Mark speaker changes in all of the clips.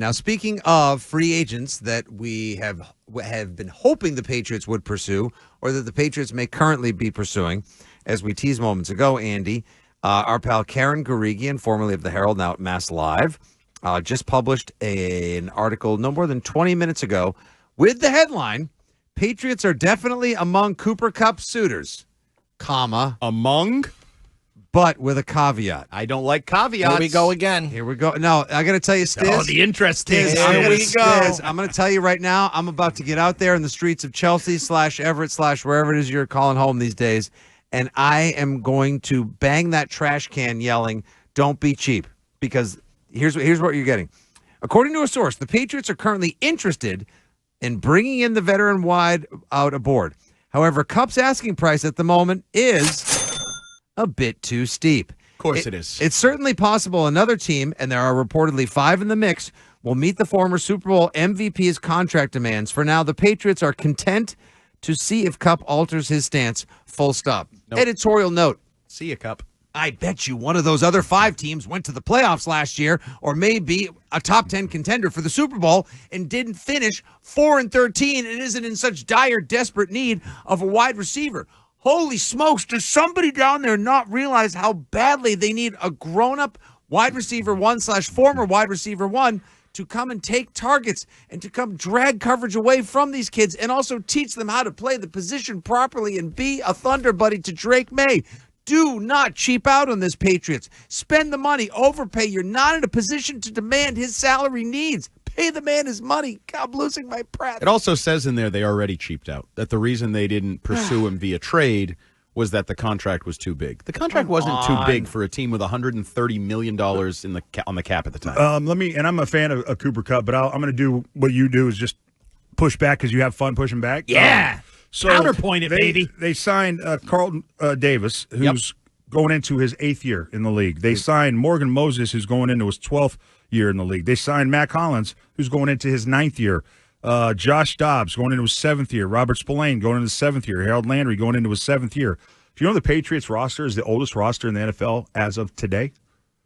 Speaker 1: Now, speaking of free agents that we have been hoping the Patriots would pursue, or that the Patriots may currently be pursuing, as we teased moments ago, Andy, our pal Karen Garigian, formerly of the Herald, now at Mass Live, just published an article no more than 20 minutes ago with the headline, Patriots are definitely among Cooper Kupp suitors, comma.
Speaker 2: Among?
Speaker 1: But with a caveat.
Speaker 2: I don't like caveats.
Speaker 3: Here we go again.
Speaker 1: Here we go. No, I got to tell you, Stiz.
Speaker 2: Oh, the interesting.
Speaker 3: Here we go.
Speaker 1: I'm going to tell you right now, I'm about to get out there in the streets of Chelsea / Everett / wherever it is you're calling home these days, and I am going to bang that trash can yelling, don't be cheap, because here's what you're getting. According to a source, the Patriots are currently interested in bringing in the veteran wide out aboard. However, Kupp's asking price at the moment is a bit too steep.
Speaker 2: Of course it is.
Speaker 1: It's certainly possible another team, and there are reportedly 5 in the mix, will meet the former Super Bowl MVP's contract demands. For now, the Patriots are content to see if Kupp alters his stance, full stop. Nope. Editorial note.
Speaker 2: See you, Kupp.
Speaker 1: I bet you one of those other 5 teams went to the playoffs last year, or maybe a top 10 contender for the Super Bowl, and didn't finish 4-13 and isn't in such dire, desperate need of a wide receiver. Holy smokes, does somebody down there not realize how badly they need a grown-up wide receiver 1 / former wide receiver 1 to come and take targets and to come drag coverage away from these kids and also teach them how to play the position properly and be a Thunder buddy to Drake May? Do not cheap out on this, Patriots. Spend the money, overpay. You're not in a position to demand his salary needs. Pay the man his money. God, I'm losing my breath.
Speaker 2: It also says in there they already cheaped out. That the reason they didn't pursue him via trade was that the contract was too big. The contract wasn't too big for a team with $130 million on the cap at the time.
Speaker 4: And I'm a fan of Cooper Kupp, but I'm going to do what you do is just push back because you have fun pushing back.
Speaker 2: Yeah.
Speaker 4: So
Speaker 2: counterpoint it, baby.
Speaker 4: They signed Carlton Davis, who's going into his 8th year in the league. They signed Morgan Moses, who's going into his 12th year in the league. They signed Matt Collins, who's going into his 9th year. Josh Dobbs going into his 7th year. Robert Spillane going into his 7th year. Harold Landry going into his 7th year. Do you know the Patriots roster is the oldest roster in the NFL as of today?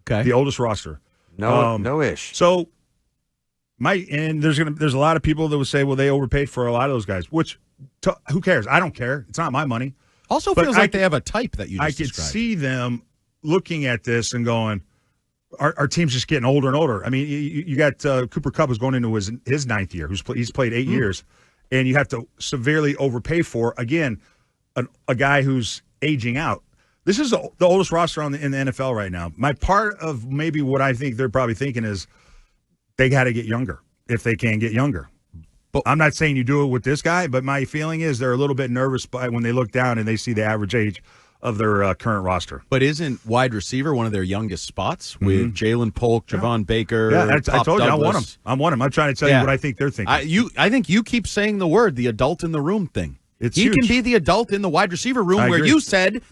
Speaker 2: Okay.
Speaker 4: The oldest roster.
Speaker 1: No ish.
Speaker 4: So there's a lot of people that would say, well, they overpaid for a lot of those guys, which who cares? I don't care. It's not my money.
Speaker 2: Also feels like they have a type that you just
Speaker 4: I could
Speaker 2: described.
Speaker 4: see them looking at this and going, our team's just getting older and older. I mean, you got Cooper Kupp is going into his 9th year. He's played 8 years, and you have to severely overpay for, again, a guy who's aging out. This is the oldest roster in the NFL right now. My part of maybe what I think they're probably thinking is they got to get younger if they can get younger. But I'm not saying you do it with this guy, but my feeling is they're a little bit nervous when they look down and they see the average age of their current roster.
Speaker 2: But isn't wide receiver one of their youngest spots with Jalen Polk, Javon Baker?
Speaker 4: Yeah, I told you,
Speaker 2: Douglas.
Speaker 4: I want him. I'm trying to tell you what I think they're thinking.
Speaker 2: I think you keep saying the word, the adult in the room thing.
Speaker 4: It's
Speaker 2: he
Speaker 4: huge.
Speaker 2: can be the adult in the wide receiver room
Speaker 4: I
Speaker 2: where
Speaker 4: agree.
Speaker 2: you said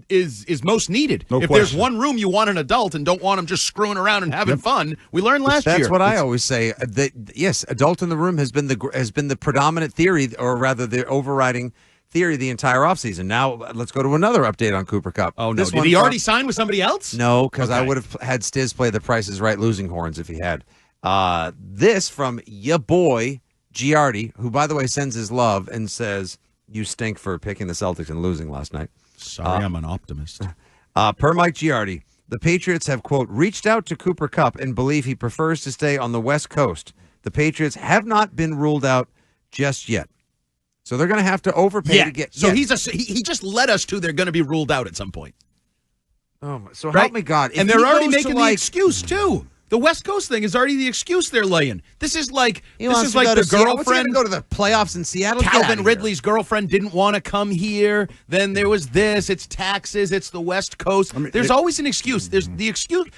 Speaker 2: is most needed.
Speaker 4: No
Speaker 2: if
Speaker 4: question.
Speaker 2: there's one room you want an adult and don't want him just screwing around and having fun, we learned last year.
Speaker 1: That's what I always say. That yes, adult in the room has been the predominant theory, or rather the overriding theory, the entire offseason. Now let's go to another update on Cooper Kupp.
Speaker 2: Oh no! Did he already sign with somebody else?
Speaker 1: No, because I would have had Stiz play The Price is Right losing horns if he had. This from ya boy Giardi, who by the way sends his love and says, "You stink for picking the Celtics and losing last night."
Speaker 2: Sorry, I'm an optimist.
Speaker 1: Per Mike Giardi, the Patriots have, quote, reached out to Cooper Kupp and believe he prefers to stay on the West Coast. The Patriots have not been ruled out just yet. So they're going to have to overpay to get.
Speaker 2: So he just led us to they're going to be ruled out at some point.
Speaker 1: Oh, so
Speaker 2: Right?
Speaker 1: help me God. If
Speaker 2: And they're
Speaker 1: he
Speaker 2: already
Speaker 1: goes to,
Speaker 2: making the excuse too. The West Coast thing is already the excuse they're laying. This is like
Speaker 1: he wants to
Speaker 2: the
Speaker 1: go to Seattle. What's he
Speaker 2: girlfriend.
Speaker 1: gonna go to the playoffs in Seattle. Get out
Speaker 2: Calvin
Speaker 1: of
Speaker 2: Ridley's girlfriend didn't want to come here. Then there was this. It's taxes. It's the West Coast. There's always an excuse. There's the excuse.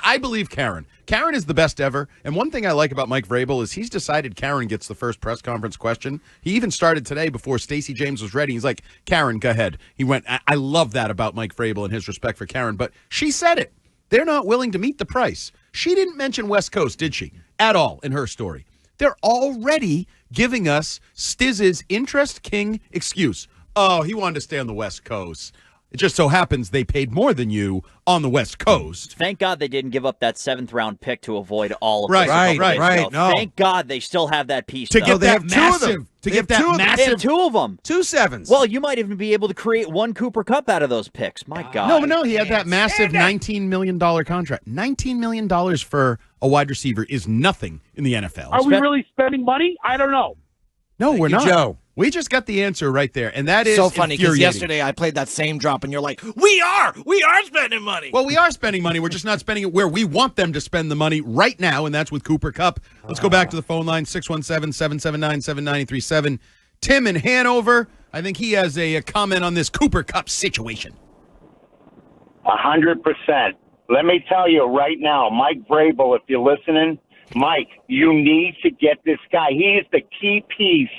Speaker 2: I believe Karen. Karen is the best ever. And one thing I like about Mike Vrabel is he's decided Karen gets the first press conference question. He even started today before Stacey James was ready. He's like, Karen, go ahead. He went, I love that about Mike Vrabel and his respect for Karen. But she said it. They're not willing to meet the price. She didn't mention West Coast, did she? At all in her story. They're already giving us Stiz's interest king excuse. Oh, he wanted to stay on the West Coast. It just so happens they paid more than you on the West Coast.
Speaker 5: Thank God they didn't give up that 7th-round pick to avoid all of
Speaker 2: Right,
Speaker 5: this.
Speaker 1: right. No.
Speaker 5: Thank God they still have that piece.
Speaker 2: To
Speaker 5: though.
Speaker 2: get
Speaker 1: they
Speaker 2: that
Speaker 1: have two of
Speaker 2: massive,
Speaker 1: them.
Speaker 2: to
Speaker 1: They
Speaker 2: get
Speaker 1: have
Speaker 2: that
Speaker 1: two of them.
Speaker 5: They have
Speaker 2: massive.
Speaker 5: 2 of them.
Speaker 1: 2 sevens.
Speaker 5: Well, you might even be able to create one Cooper Kupp out of those picks. My God.
Speaker 2: No, he had that massive $19 million contract. $19 million for a wide receiver is nothing in the NFL.
Speaker 6: Are we really spending money? I don't know.
Speaker 2: No, we're
Speaker 1: you,
Speaker 2: not.
Speaker 1: Joe.
Speaker 2: We just got the answer right there, and that is
Speaker 3: So funny because
Speaker 2: infuriating.
Speaker 3: yesterday I played that same drop, and you're like, we are spending money.
Speaker 2: Well, we are spending money. We're just not spending it where we want them to spend the money right now, and that's with Cooper Kupp. Let's go back to the phone line, 617-779-7937. Tim in Hanover, I think he has a comment on this Cooper Kupp situation.
Speaker 7: 100%. Let me tell you right now, Mike Vrabel, if you're listening, Mike, you need to get this guy. He is the key piece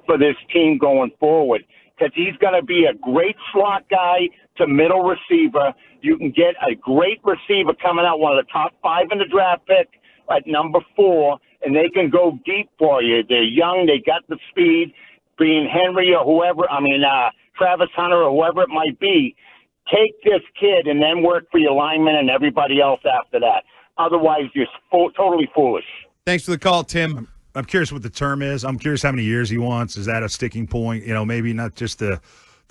Speaker 7: for this team going forward because he's going to be a great slot guy to middle receiver. You can get a great receiver coming out, one of the top 5 in the draft pick at number 4, and they can go deep for you. They're young. They got the speed. Being Henry or whoever, Travis Hunter or whoever it might be, take this kid and then work for your linemen and everybody else after that. Otherwise, you're totally foolish.
Speaker 2: Thanks for the call, Tim.
Speaker 4: I'm curious what the term is. I'm curious how many years he wants. Is that a sticking point? Maybe not just the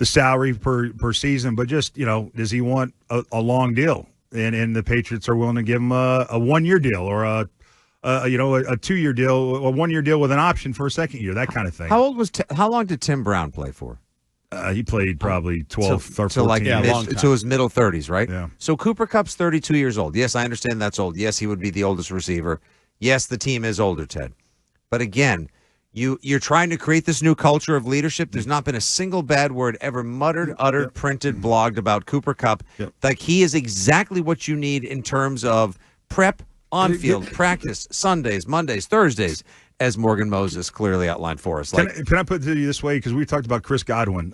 Speaker 4: salary per season, but just, does he want a long deal? And the Patriots are willing to give him a 1-year deal or a 2-year deal, a 1-year deal with an option for a second year, that kind of thing.
Speaker 1: How long did Tim Brown play for?
Speaker 4: He played probably 12 or 14
Speaker 2: long time.
Speaker 1: to his middle 30s, right?
Speaker 4: Yeah.
Speaker 1: So Cooper Kupp's 32 years old. Yes, I understand that's old. Yes, he would be the oldest receiver. Yes, the team is older, Ted. But again, you're trying to create this new culture of leadership. There's not been a single bad word ever muttered, uttered, printed, blogged about Cooper Kupp.
Speaker 4: Yep.
Speaker 1: Like he is exactly what you need in terms of prep, on-field, practice, Sundays, Mondays, Thursdays, as Morgan Moses clearly outlined for us.
Speaker 4: Can I put it to you this way? Because we talked about Chris Godwin.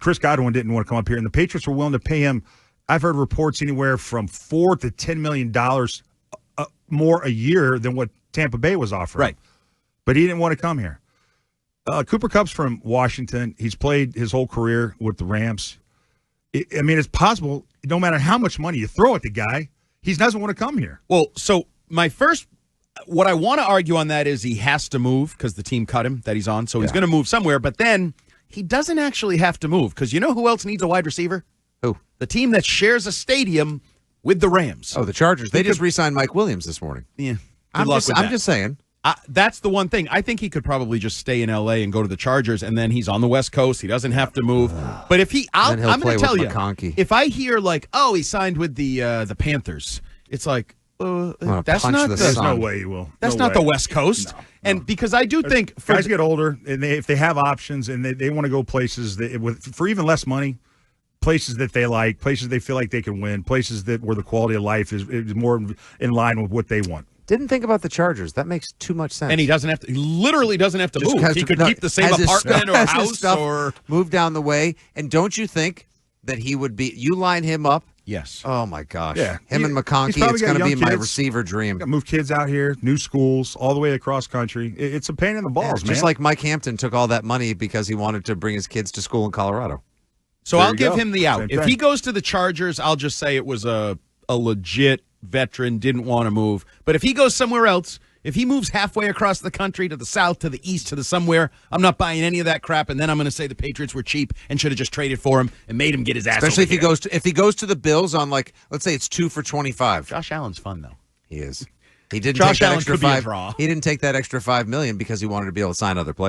Speaker 4: Chris Godwin didn't want to come up here, and the Patriots were willing to pay him. I've heard reports anywhere from $4 to $10 million more a year than what Tampa Bay was offering.
Speaker 2: Right.
Speaker 4: But he didn't want to come here. Cooper Kupp's from Washington. He's played his whole career with the Rams. It's possible, no matter how much money you throw at the guy, he doesn't want to come here.
Speaker 2: Well, so what I want to argue on that is he has to move because the team cut him that he's on, so he's going to move somewhere. But then he doesn't actually have to move because you know who else needs a wide receiver?
Speaker 1: Who?
Speaker 2: The team that shares a stadium with the Rams.
Speaker 1: Oh, the Chargers. They just re-signed Mike Williams this morning.
Speaker 2: Yeah.
Speaker 1: I'm just saying.
Speaker 2: That's the one thing. I think he could probably just stay in L.A. and go to the Chargers, and then he's on the West Coast. He doesn't have to move. But if I'm going to tell you, if I hear he signed with the Panthers, it's like, that's not
Speaker 4: There's no way he will.
Speaker 2: That's not the West Coast. No. And because I do think
Speaker 4: guys get older, and if they have options and they want to go places for even less money, places that they like, places they feel like they can win, places where the quality of life is more in line with what they want.
Speaker 1: Didn't think about the Chargers. That makes too much sense.
Speaker 2: And he literally doesn't have to move. He could keep the same apartment or house or
Speaker 1: move down the way. And don't you think that he would be? You line him up.
Speaker 2: Yes.
Speaker 1: Oh my gosh.
Speaker 4: Yeah.
Speaker 1: Him and McConkey. It's going to be my receiver dream.
Speaker 4: Move kids out here, new schools, all the way across country. It's a pain in the balls, man.
Speaker 1: Just like Mike Hampton took all that money because he wanted to bring his kids to school in Colorado.
Speaker 2: So I'll give him the out. If he goes to the Chargers, I'll just say it was a legit veteran, didn't want to move. But if he goes somewhere else, if he moves halfway across the country to the south, to the east, to the somewhere, I'm not buying any of that crap. And then I'm going to say the Patriots were cheap and should have just traded for him and made him get his ass.
Speaker 1: Especially
Speaker 2: if
Speaker 1: he goes to the Bills on let's say it's 2 for $25.
Speaker 2: Josh Allen's fun though.
Speaker 1: He is. He didn't
Speaker 2: Josh
Speaker 1: take that
Speaker 2: Allen
Speaker 1: extra
Speaker 2: could be a
Speaker 1: $5.
Speaker 2: draw.
Speaker 1: He didn't take that extra $5 million because he wanted to be able to sign other players.